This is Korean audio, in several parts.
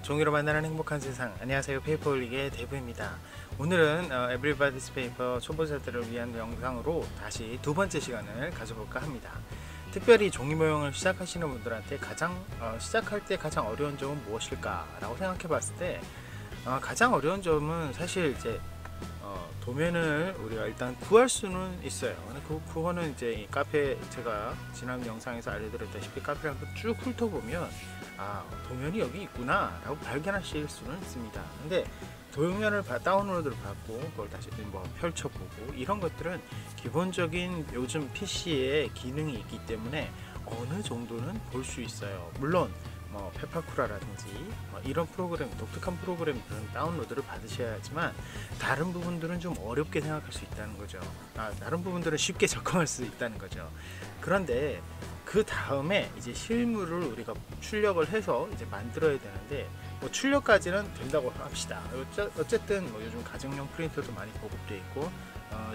종이로 만나는 행복한 세상. 안녕하세요, 페이퍼홀릭의 대부입니다. 오늘은 Everybody's Paper 초보자들을 위한 영상으로 다시 두 번째 시간을 가져볼까 합니다. 특별히 종이 모형을 시작하시는 분들한테 시작할 때 가장 어려운 점은 무엇일까 라고 생각해 봤을 때 가장 어려운 점은 사실 이제 도면을 우리가 일단 구할 수는 있어요. 근데 그거는 이제 이 카페, 제가 지난 영상에서 알려드렸다시피 카페를 한번 쭉 훑어보면 도면이 여기 있구나 라고 발견하실 수는 있습니다. 근데 도면을 다운로드를 받고 그걸 다시 뭐 펼쳐보고 이런 것들은 기본적인 요즘 PC에 기능이 있기 때문에 어느 정도는 볼 수 있어요. 물론 뭐 페파쿠라라든지 이런 프로그램, 독특한 프로그램들은 다운로드를 받으셔야 하지만 다른 부분들은 좀 어렵게 생각할 수 있다는 거죠. 다른 부분들은 쉽게 접근할 수 있다는 거죠. 그런데 그 다음에 이제 실물을 우리가 출력을 해서 이제 만들어야 되는데 뭐 출력까지는 된다고 합시다. 어쨌든 뭐 요즘 가정용 프린터도 많이 보급되어 있고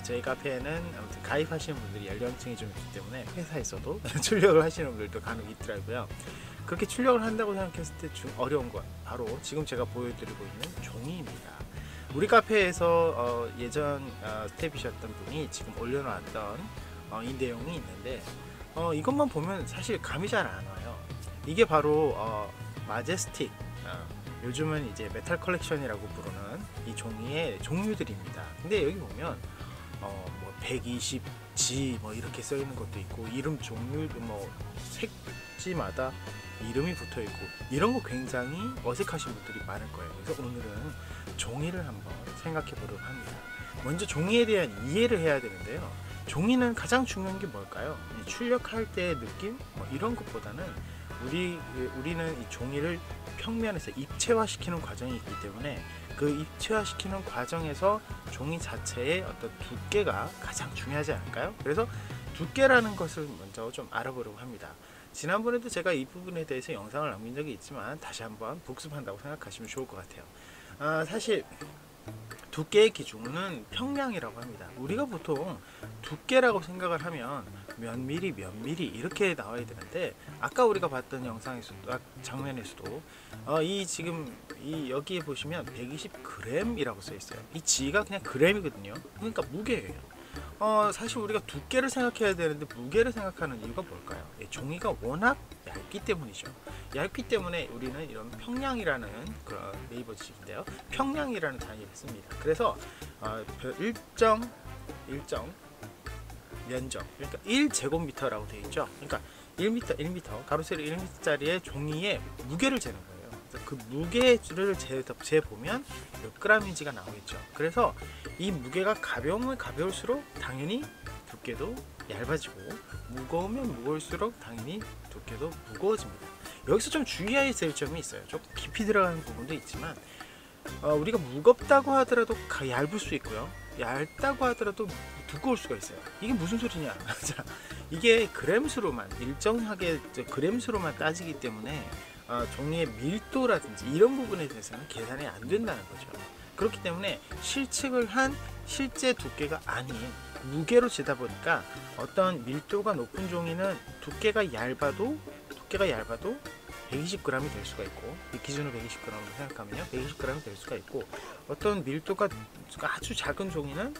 저희 카페에는 아무튼 가입하시는 분들이 연령층이 좀 있기 때문에 회사에서도 출력을 하시는 분들도 간혹 있더라고요. 그렇게 출력을 한다고 생각했을 때 어려운 건 바로 지금 제가 보여드리고 있는 종이입니다. 우리 카페에서 예전 스텝이셨던 분이 지금 올려놨던 이 내용이 있는데 이것만 보면 사실 감이 잘 안 와요. 이게 바로 마제스틱, 요즘은 이제 메탈 컬렉션이라고 부르는 이 종이의 종류들입니다. 근데 여기 보면 뭐 120G 뭐 이렇게 써 있는 것도 있고 이름 종류도 뭐 색지마다 이름이 붙어 있고 이런 거 굉장히 어색하신 분들이 많을 거예요. 그래서 오늘은 종이를 한번 생각해 보려고 합니다. 먼저 종이에 대한 이해를 해야 되는데요. 종이는 가장 중요한 게 뭘까요? 출력할 때의 느낌 뭐 이런 것보다는 우리는 이 종이를 평면에서 입체화시키는 과정이 있기 때문에 그 입체화시키는 과정에서 종이 자체의 어떤 두께가 가장 중요하지 않을까요? 그래서 두께라는 것을 먼저 좀 알아보려고 합니다. 지난번에도 제가 이 부분에 대해서 영상을 남긴 적이 있지만 다시 한번 복습한다고 생각하시면 좋을 것 같아요. 사실 두께의 기준은 평량이라고 합니다. 우리가 보통 두께라고 생각을 하면 몇 미리 몇 미리 이렇게 나와야 되는데 아까 우리가 봤던 영상에서도 장면에서도 지금 여기에 보시면 120g이라고 써 있어요. 이 G가 그냥 g이거든요. 그러니까 무게예요. 사실 우리가 두께를 생각해야 되는데 무게를 생각하는 이유가 뭘까요? 종이가 워낙 얇기 때문이죠. 얇기 때문에 우리는 이런 평량이라는 그런 네이버 지식인데요. 평량이라는 단위를 씁니다. 그래서 일정 면적, 그러니까 1제곱미터라고 되어 있죠. 그러니까 1m, 가로 세로 1m짜리의 종이의 무게를 재는 거예요. 그 무게를 재보면 몇 g인지가 나오겠죠. 그래서 이 무게가 가벼우면 가벼울수록 당연히 두께도 얇아지고 무거우면 무거울수록 당연히 두께도 무거워집니다. 여기서 좀 주의해야 될 점이 있어요. 조금 깊이 들어가는 부분도 있지만 우리가 무겁다고 하더라도 얇을 수 있고요, 얇다고 하더라도 두꺼울 수가 있어요. 이게 무슨 소리냐? 이게 그램수로만, 일정하게 그램수로만 따지기 때문에 종이의 밀도라든지 이런 부분에 대해서는 계산이 안 된다는 거죠. 그렇기 때문에 실측을 한 실제 두께가 아닌 무게로 재다 보니까 어떤 밀도가 높은 종이는 두께가 얇아도 120g이 될 수가 있고, 이 기준으로 120g으로 생각하면요 120g이 될 수가 있고, 어떤 밀도가 아주 작은 종이는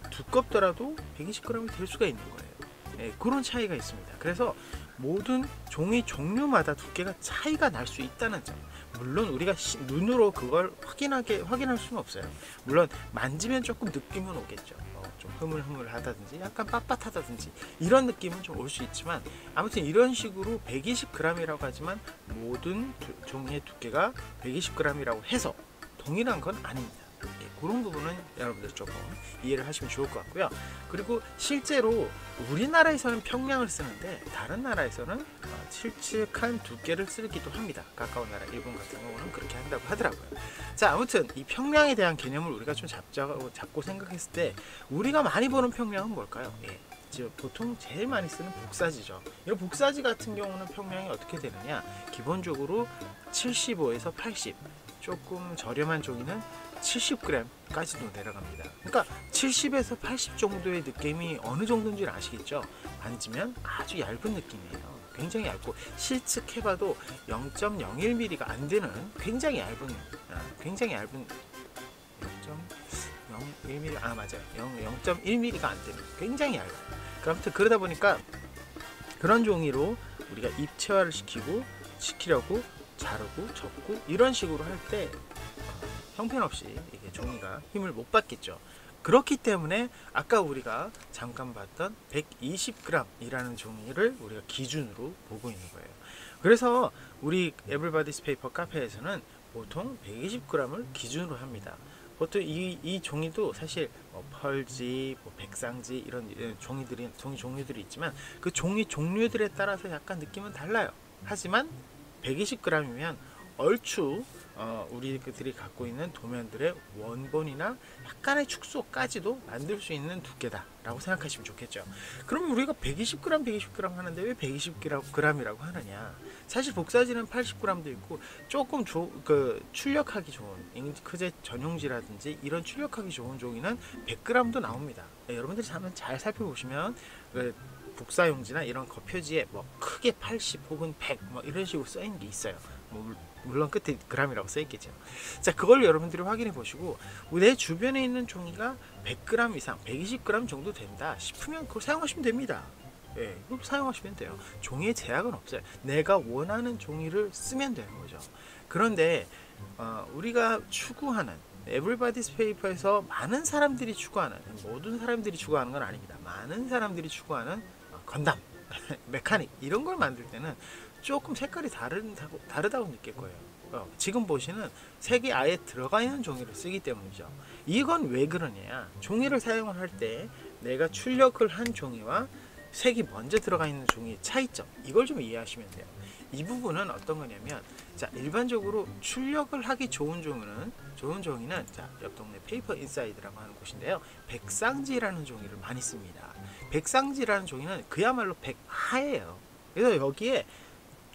두껍더라도 120g이 될 수가 있는 거예요. 그런 차이가 있습니다. 그래서 모든 종이 종류마다 두께가 차이가 날 수 있다는 점, 물론 우리가 눈으로 그걸 확인할 수는 없어요. 물론 만지면 조금 느낌은 오겠죠. 좀 흐물흐물하다든지 약간 빳빳하다든지 이런 느낌은 좀 올 수 있지만, 아무튼 이런 식으로 120g이라고 하지만 모든 종이의 두께가 120g이라고 해서 동일한 건 아닙니다. 그런 부분은 여러분들 조금 이해를 하시면 좋을 것 같고요. 그리고 실제로 우리나라에서는 평량을 쓰는데 다른 나라에서는 실측한 두께를 쓰기도 합니다. 가까운 나라 일본 같은 경우는 그렇게 한다고 하더라고요. 자, 아무튼 이 평량에 대한 개념을 우리가 좀 잡고 생각했을 때 우리가 많이 보는 평량은 뭘까요? 보통 제일 많이 쓰는 복사지죠. 이 복사지 같은 경우는 평량이 어떻게 되느냐, 기본적으로 75에서 80, 조금 저렴한 종이는 70g까지도 내려갑니다. 그러니까 70에서 80 정도의 느낌이 어느 정도인지 아시겠죠? 만지면 아주 얇은 느낌이에요. 굉장히 얇고 실측해봐도 0.01mm가 안 되는 굉장히 얇은 0.01mm 맞아요. 0.1mm가 안 되는 굉장히 얇아요. 아무튼 그러다 보니까 그런 종이로 우리가 입체화를 시키려고 자르고 접고 이런 식으로 할 때 형편없이 이게 종이가 힘을 못 받겠죠. 그렇기 때문에 아까 우리가 잠깐 봤던 120g 이라는 종이를 우리가 기준으로 보고 있는 거예요. 그래서 우리 에브리바디스 페이퍼 카페에서는 보통 120g을 기준으로 합니다. 보통 이 종이도 사실 펄지, 백상지 이런 종이 종류들이 있지만 그 종이 종류들에 따라서 약간 느낌은 달라요. 하지만 120g이면 얼추 우리들이 갖고 있는 도면들의 원본이나 약간의 축소까지도 만들 수 있는 두께다 라고 생각하시면 좋겠죠. 그럼 우리가 120g 하는데 왜 120g이라고 하느냐. 사실 복사지는 80g도 있고 조금 출력하기 좋은 잉크젯 전용지라든지 이런 출력하기 좋은 종이는 100g도 나옵니다. 여러분들이 한번 잘 살펴보시면 복사용지나 이런 거 표지에 크게 80 혹은 100 이런 식으로 써 있는 게 있어요. 물론 끝에 g이라고 써 있겠죠. 자, 그걸 여러분들이 확인해 보시고 내 주변에 있는 종이가 100g 이상, 120g 정도 된다 싶으면 그걸 사용하시면 됩니다. 예, 그걸 사용하시면 돼요. 종이에 제약은 없어요. 내가 원하는 종이를 쓰면 되는 거죠. 그런데 우리가 추구하는 에브리바디스 페이퍼에서 많은 사람들이 추구하는, 모든 사람들이 추구하는 건 아닙니다. 많은 사람들이 추구하는 건담, 메카닉 이런 걸 만들 때는 조금 색깔이 다르다고 느낄 거예요. 지금 보시는 색이 아예 들어가 있는 종이를 쓰기 때문이죠. 이건 왜 그러냐. 종이를 사용을 할 때 내가 출력을 한 종이와 색이 먼저 들어가 있는 종이의 차이점, 이걸 좀 이해하시면 돼요. 이 부분은 어떤 거냐면, 자, 일반적으로 출력을 하기 좋은 종이는 자, 옆 동네 페이퍼 인사이드라고 하는 곳인데요, 백상지라는 종이를 많이 씁니다. 백상지라는 종이는 그야말로 백하예요. 그래서 여기에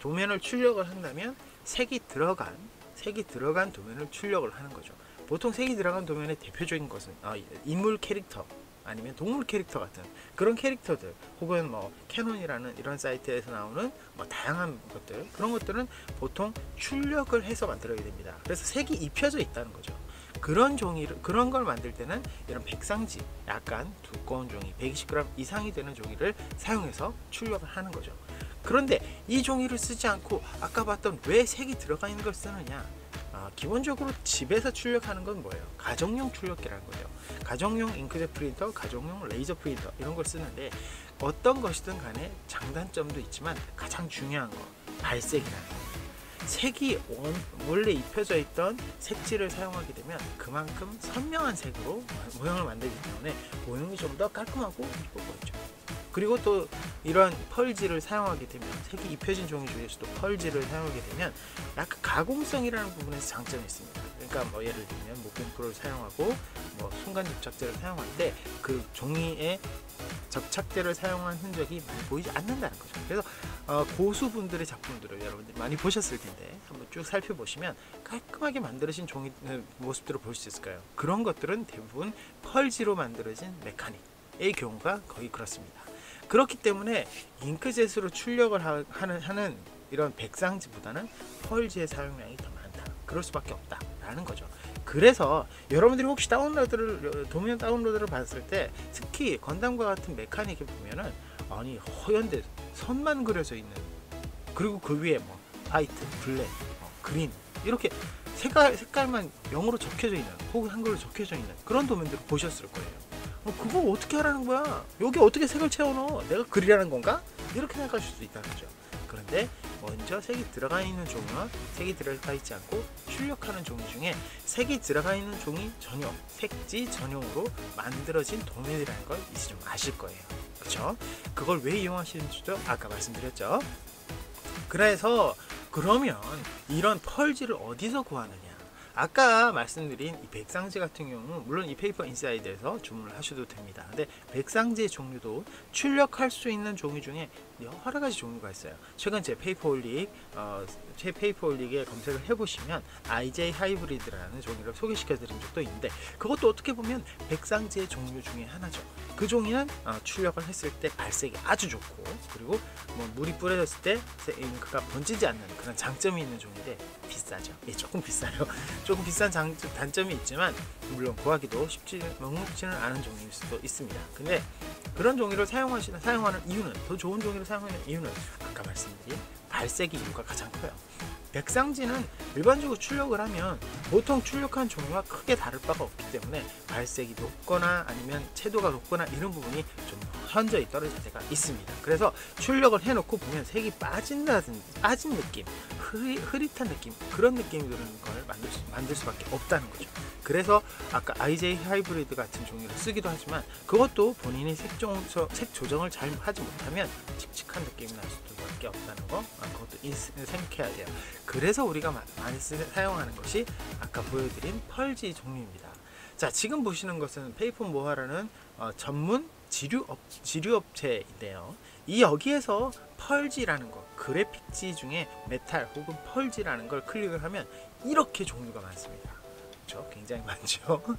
도면을 출력을 한다면 색이 들어간 도면을 출력을 하는 거죠. 보통 색이 들어간 도면의 대표적인 것은 인물 캐릭터 아니면 동물 캐릭터 같은 그런 캐릭터들, 혹은 캐논이라는 이런 사이트에서 나오는 다양한 것들, 그런 것들은 보통 출력을 해서 만들어야 됩니다. 그래서 색이 입혀져 있다는 거죠. 그런 걸 만들 때는 이런 백상지, 약간 두꺼운 종이, 120g 이상이 되는 종이를 사용해서 출력을 하는 거죠. 그런데 이 종이를 쓰지 않고 아까 봤던 왜 색이 들어가 있는 걸 쓰느냐. 기본적으로 집에서 출력하는 건 뭐예요? 가정용 출력기라는 거죠. 가정용 잉크젯 프린터, 가정용 레이저 프린터 이런 걸 쓰는데 어떤 것이든 간에 장단점도 있지만 가장 중요한 거, 발색이라는 거. 색이 원래 입혀져 있던 색지를 사용하게 되면 그만큼 선명한 색으로 모형을 만들기 때문에 모형이 좀 더 깔끔하고 이뻐 보이죠. 그리고 또 이런 펄지를 사용하게 되면, 색이 입혀진 종이 중에서도 펄지를 사용하게 되면 약간 가공성이라는 부분에서 장점이 있습니다. 그러니까 예를 들면 목공풀을 사용하고 순간 접착제를 사용할 때 그 종이에 접착제를 사용한 흔적이 많이 보이지 않는다는 거죠. 그래서 고수분들의 작품들을 여러분들이 많이 보셨을 텐데 한번 쭉 살펴보시면 깔끔하게 만들어진 종이 모습들을 볼 수 있을 거예요. 그런 것들은 대부분 펄지로 만들어진 메카닉의 경우가 거의 그렇습니다. 그렇기 때문에 잉크젯으로 출력을 하는 이런 백상지보다는 펄지의 사용량이 더 많다. 그럴 수밖에 없다라는 거죠. 그래서 여러분들이 혹시 도면 다운로드를 봤을 때, 특히 건담과 같은 메카닉에 보면은 허연데 선만 그려져 있는, 그리고 그 위에 화이트, 블랙, 그린 이렇게 색깔만 영어로 적혀져 있는, 혹은 한글로 적혀져 있는 그런 도면들을 보셨을 거예요. 그거 어떻게 하라는 거야? 여기 어떻게 색을 채워넣어? 내가 그리라는 건가? 이렇게 생각하실 수 있다는 거죠. 그런데 먼저 색이 들어가 있는 종이와 색이 들어가 있지 않고 출력하는 종이 중에 색이 들어가 있는 종이 전용, 색지 전용으로 만들어진 도면이라는 걸 이제 좀 아실 거예요. 그쵸? 그걸 왜 이용하시는지도 아까 말씀드렸죠. 그래서 그러면 이런 펄지를 어디서 구하느냐? 아까 말씀드린 이 백상지 같은 경우는 물론 이 페이퍼 인사이드에서 주문을 하셔도 됩니다. 근데 백상지의 종류도 출력할 수 있는 종이 중에 여러 가지 종류가 있어요. 최근 제 페이퍼홀릭 페이퍼홀릭에 검색을 해보시면 IJ 하이브리드라는 종이를 소개시켜 드린 적도 있는데, 그것도 어떻게 보면 백상지의 종류 중에 하나죠. 그 종이는 출력을 했을 때 발색이 아주 좋고, 그리고 뭐 물이 뿌려졌을 때 잉크가 번지지 않는 그런 장점이 있는 종인데 비싸죠. 예, 조금 비싸요. 조금 비싼 단점이 있지만 물론 구하기도 녹록지는 않은 종일 수도 있습니다. 근데 그런 종이를 사용하는 이유는, 더 좋은 종이를 사용하는 이유는 아까 말씀드린 발색이 이유가 가장 커요. 백상지는 일반적으로 출력을 하면 보통 출력한 종류와 크게 다를 바가 없기 때문에 발색이 높거나 아니면 채도가 높거나 이런 부분이 좀 현저히 떨어질 때가 있습니다. 그래서 출력을 해놓고 보면 색이 빠진 느낌, 흐릿한 느낌, 그런 느낌이 드는 걸 만들 수밖에 없다는 거죠. 그래서 아까 IJ 하이브리드 같은 종류를 쓰기도 하지만, 그것도 본인이 색 조정을 잘 하지 못하면 칙칙한 느낌이 날 수밖에 없다는 거, 그것도 생각해야 돼요. 그래서 우리가 많이 사용하는 것이 아까 보여드린 펄지 종류입니다. 자, 지금 보시는 것은 페이퍼 모아라는 전문 지류업체인데요. 여기에서 펄지라는 거, 그래픽지 중에 메탈 혹은 펄지라는 걸 클릭을 하면 이렇게 종류가 많습니다. 그렇죠? 굉장히 많죠.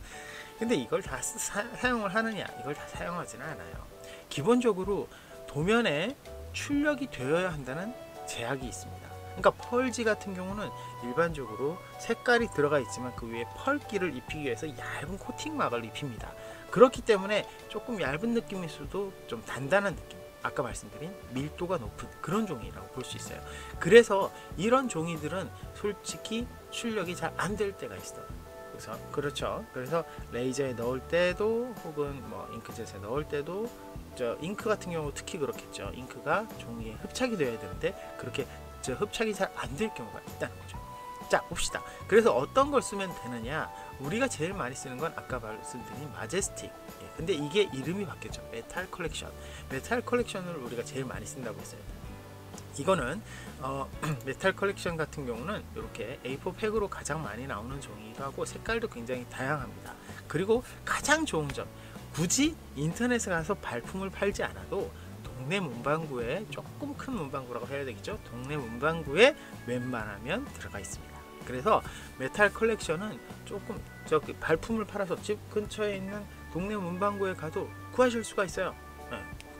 근데 이걸 다 사용을 하느냐? 이걸 다 사용하지는 않아요. 기본적으로 도면에 출력이 되어야 한다는 제약이 있습니다. 그러니까 펄지 같은 경우는 일반적으로 색깔이 들어가 있지만 그 위에 펄기를 입히기 위해서 얇은 코팅막을 입힙니다. 그렇기 때문에 조금 얇은 느낌일 수도 좀 단단한 느낌, 아까 말씀드린 밀도가 높은 그런 종이라고 볼 수 있어요. 그래서 이런 종이들은 솔직히 출력이 잘 안 될 때가 있어요. 그렇죠. 그래서 레이저에 넣을 때도 혹은 뭐 잉크젯에 넣을 때도, 잉크 같은 경우 특히 그렇겠죠. 잉크가 종이에 흡착이 되어야 되는데 그렇게 흡착이 잘 안 될 경우가 있다는 거죠. 자, 봅시다. 그래서 어떤 걸 쓰면 되느냐? 우리가 제일 많이 쓰는 건 아까 말씀드린 마제스틱. 근데 이게 이름이 바뀌었죠. 메탈 컬렉션. 메탈 컬렉션을 우리가 제일 많이 쓴다고 했어요. 이거는 메탈 컬렉션 같은 경우는 이렇게 A4 팩으로 가장 많이 나오는 종이기도 하고, 색깔도 굉장히 다양합니다. 그리고 가장 좋은 점, 굳이 인터넷에 가서 발품을 팔지 않아도 동네 문방구에, 조금 큰 문방구라고 해야 되겠죠, 동네 문방구에 웬만하면 들어가 있습니다. 그래서 메탈 컬렉션은 조금 발품을 팔아서 집 근처에 있는 동네 문방구에 가도 구하실 수가 있어요.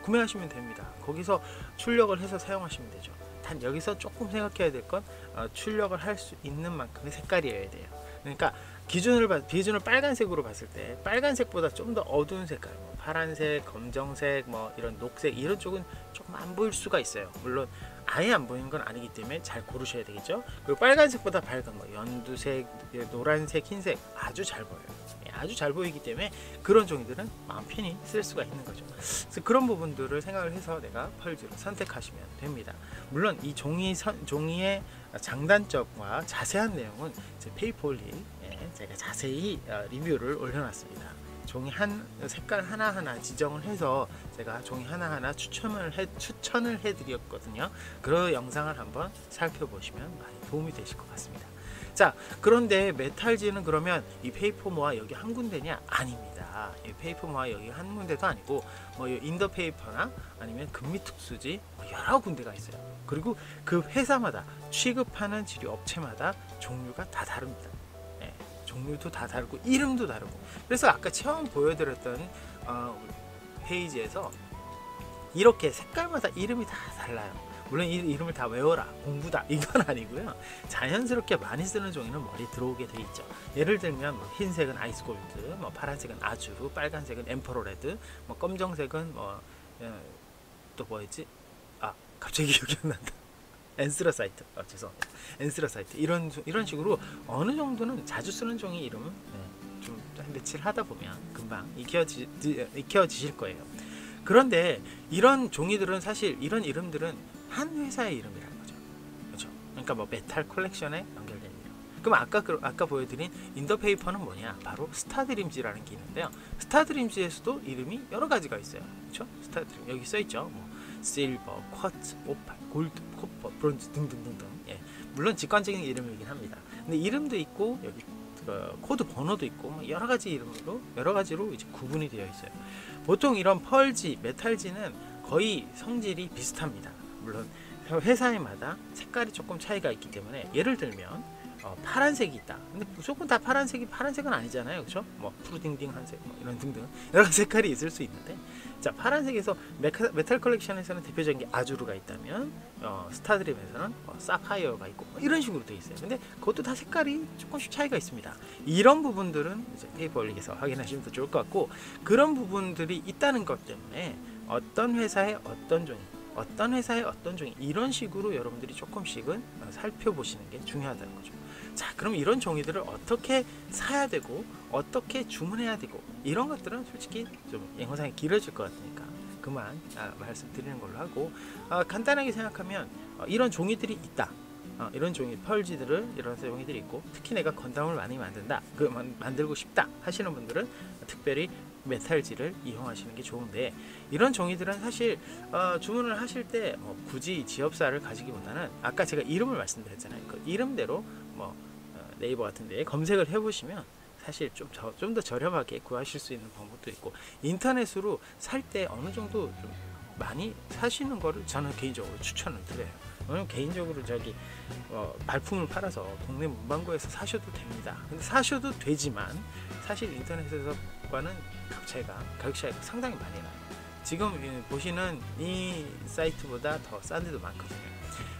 구매하시면 됩니다. 거기서 출력을 해서 사용하시면 되죠. 단 여기서 조금 생각해야 될 건 출력을 할 수 있는 만큼의 색깔이어야 돼요. 그러니까 기준을 빨간색으로 봤을 때 빨간색보다 좀 더 어두운 색깔, 뭐 파란색, 검정색, 뭐 이런 녹색, 이런 쪽은 조금 안 보일 수가 있어요. 물론 아예 안 보이는 건 아니기 때문에 잘 고르셔야 되겠죠. 그리고 빨간색보다 밝은 뭐 연두색, 노란색, 흰색 아주 잘 보여요. 아주 잘 보이기 때문에 그런 종이들은 마음 편히 쓸 수가 있는 거죠. 그래서 그런 부분들을 생각을 해서 내가 펄지를 선택하시면 됩니다. 물론 이 종이의 장단점과 자세한 내용은 제 페이퍼홀릭에 제가 자세히 리뷰를 올려놨습니다. 종이 색깔 하나하나 지정을 해서 제가 종이 하나하나 추천을 해드렸거든요. 그 영상을 한번 살펴보시면 많이 도움이 되실 것 같습니다. 자, 그런데 메탈지는 그러면 이 페이퍼모아 여기 한 군데냐? 아닙니다. 이 페이퍼모아 여기 한 군데도 아니고, 뭐 인더페이퍼나 아니면 금미특수지 여러 군데가 있어요. 그리고 그 회사마다 취급하는 지류 업체마다 종류가 다 다릅니다. 종류도 다 다르고 이름도 다르고. 그래서 아까 처음 보여드렸던 페이지에서 이렇게 색깔마다 이름이 다 달라요. 물론 이 이름을 다 외워라, 공부다, 이건 아니고요. 자연스럽게 많이 쓰는 종이는 머리에 들어오게 돼 있죠. 예를 들면 뭐 흰색은 아이스골드, 뭐 파란색은 아주, 빨간색은 엠퍼로레드, 뭐 검정색은 또 뭐였지? 갑자기 기억이 안 난다. 엔스러사이트, 죄송합니다. 엔스러사이트, 이런 식으로 어느 정도는 자주 쓰는 종이 이름은 좀 며칠 하다 보면 금방 익혀지실 거예요. 그런데 이런 종이들은 사실, 이런 이름들은 한 회사의 이름이라는 거죠. 그렇죠? 그러니까 뭐 메탈 컬렉션에 연결된 이름. 그럼 아까 보여드린 인더페이퍼는 뭐냐? 바로 스타드림즈라는 게 있는데요. 스타드림즈에서도 이름이 여러 가지가 있어요. 그렇죠? 스타드림 여기 써 있죠. 뭐 실버, 쿼츠, 오팔, 골드, 코퍼, 브론즈 등등등등. 물론 직관적인 이름이긴 합니다. 근데 이름도 있고 여기 코드 번호도 있고 뭐 여러 가지로 이제 구분이 되어 있어요. 보통 이런 펄지, 메탈지는 거의 성질이 비슷합니다. 물론 회사마다 색깔이 조금 차이가 있기 때문에, 예를 들면 파란색이 있다. 근데 무조건 다 파란색은 아니잖아요, 그렇죠? 뭐 푸르딩딩한색, 뭐 이런 등등 여러 색깔이 있을 수 있는데, 자, 파란색에서 메탈 컬렉션에서는 대표적인 게 아주르가 있다면, 스타드림에서는 사파이어가 있고, 뭐 이런 식으로 되어 있어요. 근데 그것도 다 색깔이 조금씩 차이가 있습니다. 이런 부분들은 이제 페이퍼올릭에서 확인하시면 더 좋을 것 같고, 그런 부분들이 있다는 것 때문에 어떤 회사의 어떤 종이 이런 식으로 여러분들이 조금씩은 살펴보시는 게 중요하다는 거죠. 자, 그럼 이런 종이들을 어떻게 사야 되고 어떻게 주문해야 되고, 이런 것들은 솔직히 좀 영상이 길어질 것 같으니까 그만 말씀드리는 걸로 하고, 간단하게 생각하면 이런 종이들이 있다. 이런 종이 펄지들을 이런 종이들이 있고, 특히 내가 건담을 많이 만들고 싶다 하시는 분들은 특별히 메탈지를 이용하시는 게 좋은데, 이런 종이들은 사실 주문을 하실 때 굳이 지업사를 가지기보다는, 아까 제가 이름을 말씀드렸잖아요. 그 이름대로 네이버 같은 데 검색을 해보시면 사실 좀 더 저렴하게 구하실 수 있는 방법도 있고, 인터넷으로 살 때 어느 정도 좀 많이 사시는 거를 저는 개인적으로 추천을 드려요. 왜냐면 개인적으로 발품을 팔아서 동네 문방구에서 사셔도 됩니다. 근데 사셔도 되지만 사실 인터넷에서과는 가격 차이가 상당히 많이 나요. 지금 보시는 이 사이트보다 더 싼 데도 많거든요.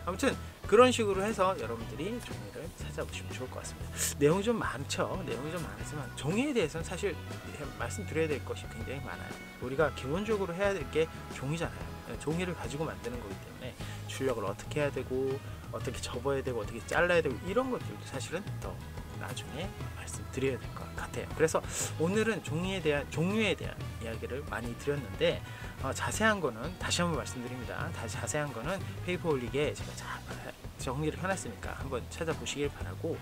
아무튼 그런 식으로 해서 여러분들이 종이를 찾아보시면 좋을 것 같습니다. 내용이 좀 많지만 종이에 대해서는 사실 말씀드려야 될 것이 굉장히 많아요. 우리가 기본적으로 해야 될 게 종이잖아요. 종이를 가지고 만드는 거기 때문에 출력을 어떻게 해야 되고, 어떻게 접어야 되고, 어떻게 잘라야 되고, 이런 것들도 사실은 더 나중에 말씀드려야 될 것 같아요. 그래서 오늘은 종류에 대한 이야기를 많이 드렸는데, 자세한 거는 다시 한번 말씀드립니다. 자세한 거는 페이퍼올릭에 제가 정리를 해놨으니까 한번 찾아보시길 바라고,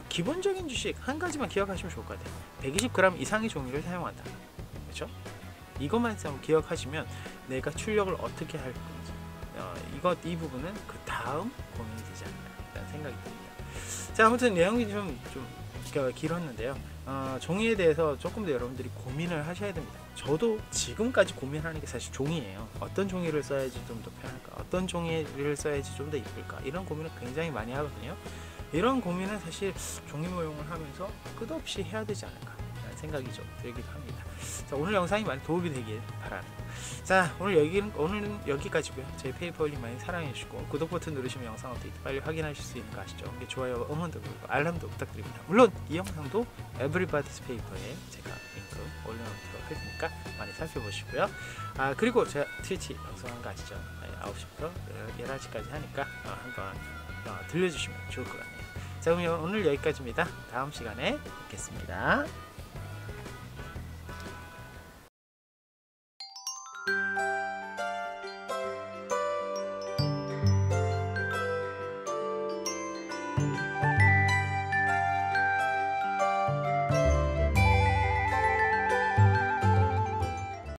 기본적인 지식 한 가지만 기억하시면 좋을 것 같아요. 120g 이상의 종이를 사용한다. 그렇죠? 이것만 기억하시면 내가 출력을 어떻게 할 건지, 이 부분은 그 다음 고민이 되지 않나 라는 생각이 듭니다. 자, 아무튼 내용이 좀 길었는데요. 종이에 대해서 조금 더 여러분들이 고민을 하셔야 됩니다. 저도 지금까지 고민하는 게 사실 종이에요. 어떤 종이를 써야지 좀 더 편할까, 어떤 종이를 써야지 좀 더 이쁠까, 이런 고민을 굉장히 많이 하거든요. 이런 고민은 사실 종이 모형을 하면서 끝없이 해야 되지 않을까 라는 생각이 좀 들기도 합니다. 자, 오늘 영상이 많이 도움이 되길 바랍니다. 자, 오늘은 여기까지고요. 저희 페이퍼올릭 많이 사랑해 주시고, 구독 버튼 누르시면 영상 업데이트 빨리 확인하실 수 있는 거 아시죠? 좋아요, 응원도 그리고 알람도 부탁드립니다. 물론 이 영상도 에브리바디스 페이퍼에 제가 링크 올려놓도록 할 테니까 많이 살펴보시고요. 그리고 제가 트위치 방송한 거 아시죠? 9시부터 11시까지 하니까 한번 들려주시면 좋을 것 같네요. 자, 그럼 오늘 여기까지입니다. 다음 시간에 뵙겠습니다.